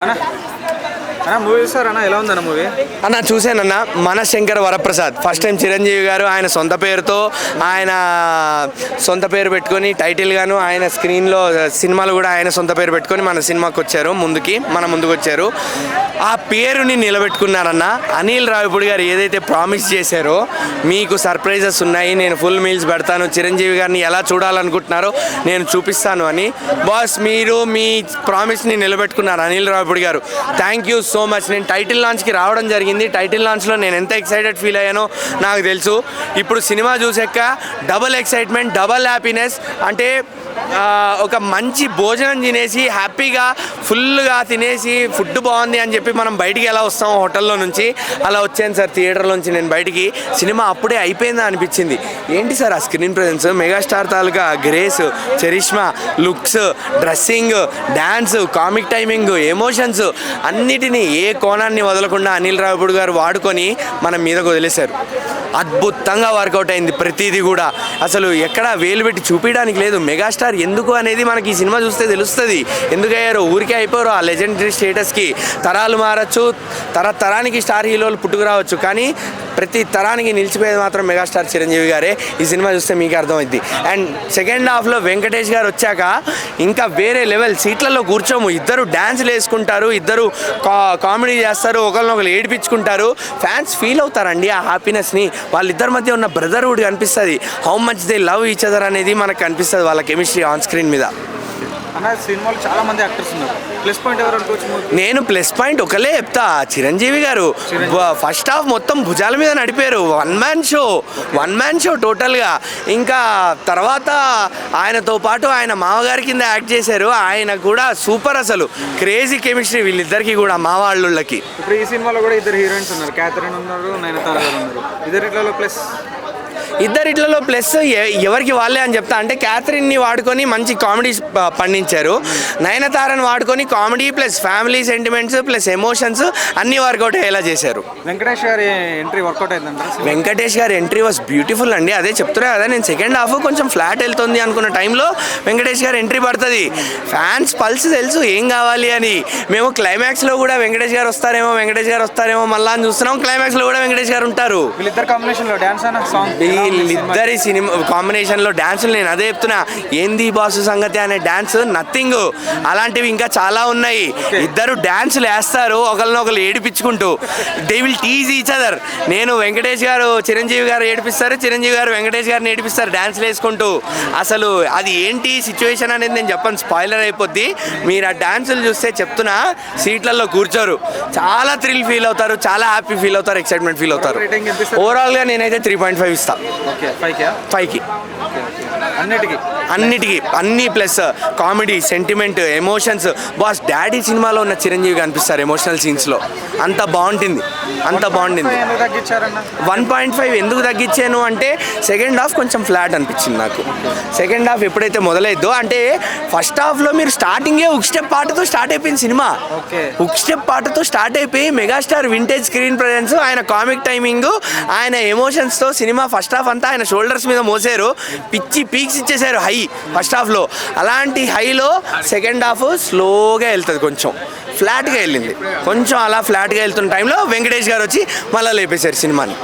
అన్న అన్న మూవీ చూస్తారన్న ఎలా ఉందన్న మూవీ? అన్న చూశానన్న మనశంకర్ వరప్రసాద్ ఫస్ట్ టైం చిరంజీవి గారు ఆయన సొంత పేరుతో ఆయన సొంత పేరు పెట్టుకొని టైటిల్ గాను ఆయన స్క్రీన్లో సినిమాలు కూడా ఆయన సొంత పేరు పెట్టుకొని మన సినిమాకి వచ్చారు మన ముందుకు వచ్చారు. ఆ పేరుని నిలబెట్టుకున్నారన్న. అనిల్ రావిపూడి గారు ఏదైతే ప్రామిస్ చేశారో మీకు సర్ప్రైజెస్ ఉన్నాయి, నేను ఫుల్ మీల్స్ పెడతాను, చిరంజీవి గారిని ఎలా చూడాలనుకుంటున్నారో నేను చూపిస్తాను అని బాస్ మీరు మీ ప్రామిస్ని నిలబెట్టుకున్నారు అనిల్ రావిపూడి గారు. Thank you so much. నేను టైటిల్ లాంచ్కి రావడం జరిగింది. టైటిల్ లాంచ్లో నేను ఎంత ఎక్సైటెడ్ ఫీల్ అయ్యానో నాకు తెలుసు. ఇప్పుడు సినిమా చూసాక డబల్ ఎక్సైట్మెంట్, డబల్ హ్యాపీనెస్. అంటే ఒక మంచి భోజనం తినేసి హ్యాపీగా ఫుల్గా తినేసి ఫుడ్ బాగుంది అని చెప్పి మనం బయటికి ఎలా వస్తాం హోటల్లో నుంచి, అలా వచ్చాను సార్ థియేటర్లో నుంచి నేను బయటికి. సినిమా అప్పుడే అయిపోయిందా అనిపించింది. ఏంటి సార్ ఆ స్క్రీన్ ప్రెజెన్స్, మెగాస్టార్ తాలూకా grace, charisma, looks, dressing, dance, comic timing, emotions అన్నిటినీ ఏ కోణాన్ని వదలకుండా అనిల్ రావిపూడి గారు వాడుకొని మన మీదకు వదిలేశారు. అద్భుతంగా వర్కౌట్ అయింది ప్రతిదీ కూడా. అసలు ఎక్కడ వేలు పెట్టి చూపించడానికి లేదు. మెగాస్టార్ ఎందుకు అనేది మనకి ఈ సినిమా చూస్తే తెలుస్తుంది. ఎందుకయ్యారో ఊరికే అయిపోయారు ఆ లెజెండరీ స్టేటస్కి. తరాలు మారచ్చు, తరానికి స్టార్ హీరోలు పుట్టుకురావచ్చు, కానీ ప్రతి తరానికి నిలిచిపోయేది మాత్రం మెగాస్టార్ చిరంజీవి గారే. ఈ సినిమా చూస్తే మీకు అర్థమైంది. అండ్ సెకండ్ హాఫ్లో వెంకటేష్ గారు వచ్చాక ఇంకా వేరే లెవెల్. సీట్లలో కూర్చోము, ఇద్దరు డ్యాన్స్లు వేసుకుంటారు, ఇద్దరు కామెడీ చేస్తారు, ఒకరినొకరు ఏడిపించుకుంటారు. ఫ్యాన్స్ ఫీల్ అవుతారండి ఆ హ్యాపీనెస్ని. వాళ్ళిద్దరి మధ్య ఉన్న బ్రదర్హుడ్ కనిపిస్తుంది. How much they love each other అనేది మనకు కనిపిస్తుంది వాళ్ళ కెమిస్ట్రీ ఆన్ స్క్రీన్ మీద. అన్న సినిమాలో చాలా మంది యాక్టర్స్ ఉన్నారు, ప్లస్ పాయింట్ ఎవరు అనుకోవచ్చు? నేను ప్లస్ పాయింట్ ఒకలే చెప్తా, చిరంజీవి గారు. ఫస్ట్ హాఫ్ మొత్తం భుజాల మీద నడిపారు. వన్ మ్యాన్ షో టోటల్గా. ఇంకా తర్వాత ఆయనతో పాటు ఆయన మామగారి కింద యాక్ట్ చేశారు. ఆయన కూడా సూపర్, అసలు క్రేజీ కెమిస్ట్రీ వీళ్ళిద్దరికి కూడా, మా వాళ్ళకి. ఇప్పుడు ఈ సినిమాలో కూడా ఇద్దరు హీరోయిన్స్ ఉన్నారు, క్యాథరిన్ ఉన్నారు, నయనతార గారు ఉన్నారు. ఇద్దరిట్లలో ప్లస్ ఎవరికి వాళ్ళే అని చెప్తా. అంటే క్యాథరిన్ని వాడుకొని మంచి కామెడీ పండించారు, నయనతారని వాడుకొని comedy plus family sentiments plus emotions అన్నీ వర్కౌట్ అయ్యేలా చేశారు. వెంకటేష్ గారి ఎంట్రీ వర్కౌట్ అయిందంటారా? వెంకటేష్ గారి ఎంట్రీ వాస్ బ్యూటిఫుల్ అండి. అదే చెప్తున్నా కదా నేను, సెకండ్ హాఫ్ కొంచెం ఫ్లాట్ వెళ్తుంది అనుకున్న టైంలో వెంకటేష్ గారు ఎంట్రీ పడుతుంది. ఫ్యాన్స్ పల్స్ తెలుసు ఏం కావాలి అని. మేము క్లైమాక్స్లో కూడా వెంకటేష్ గారు వస్తారేమో మళ్ళా అని చూస్తున్నాం. క్లైమాక్స్లో కూడా వెంకటేష్ గారు ఉంటారు. వీళ్ళిద్దరు కాంబినేషన్లో డ్యాన్స్ అన్న సాంగ్, వీళ్ళిద్దరి సినిమా కాంబినేషన్లో డ్యాన్సులు నేను అదే చెప్తున్నా. ఏంది బాసు సంగతి అనే డ్యాన్స్ నథింగ్. అలాంటివి ఇంకా చాలా ఉన్నాయి. ఇద్దరు డ్యాన్సులు వేస్తారు ఒకరినొకరు ఏడిపించుకుంటూ. They will tease each other. నేను వెంకటేష్ గారు చిరంజీవి గారు ఏడిపిస్తారు, చిరంజీవి గారు వెంకటేష్ గారిని ఏడిపిస్తారు డ్యాన్సులు వేసుకుంటూ. అసలు అది ఏంటి సిచ్యువేషన్ అనేది నేను చెప్పను, స్పాయిలర్ అయిపోద్ది. మీరు ఆ డ్యాన్సులు చూస్తే చెప్తున్నా సీట్లలో కూర్చోరు, చాలా థ్రిల్ ఫీల్ అవుతారు, చాలా హ్యాపీ ఫీల్ అవుతారు, ఎక్సైట్మెంట్ ఫీల్ అవుతారు. ఓవరాల్గా నేనైతే 3.5 ఇస్తా. 5కి అన్నిటికీ అన్ని plus comedy, sentiment, emotions. Boss daddy సినిమాలో ఉన్న చిరంజీవి కనిపిస్తారు ఎమోషనల్ సీన్స్లో. అంత బాగుంటుంది. 1.5 ఎందుకు తగ్గించాను అంటే సెకండ్ హాఫ్ కొంచెం ఫ్లాట్ అనిపించింది నాకు. సెకండ్ హాఫ్ ఎప్పుడైతే మొదలైద్దో, అంటే ఫస్ట్ హాఫ్లో మీరు స్టార్టింగే హుక్ స్టెప్ పాటతో స్టార్ట్ అయిపోయింది సినిమా. హుక్ స్టెప్ పాటతో స్టార్ట్ అయిపోయి మెగాస్టార్ వింటేజ్ స్క్రీన్ ప్రెజెన్స్, ఆయన కామిక్ టైమింగ్, ఆయన ఎమోషన్స్తో సినిమా ఫస్ట్ హాఫ్ అంతా ఆయన షోల్డర్స్ మీద మోసారు. పిచ్చి పీక్స్ ఇచ్చేసారు హై ఫస్ట్ హాఫ్లో. అలాంటి హైలో సెకండ్ హాఫ్ స్లోగా వెళ్తుంది, కొంచెం ఫ్లాట్గా వెళ్ళింది. కొంచెం అలా ఫ్లాట్గా వెళ్తున్న టైంలో వెంకటేష్ గారు వచ్చి మళ్ళీ లేపేశారు సినిమాని.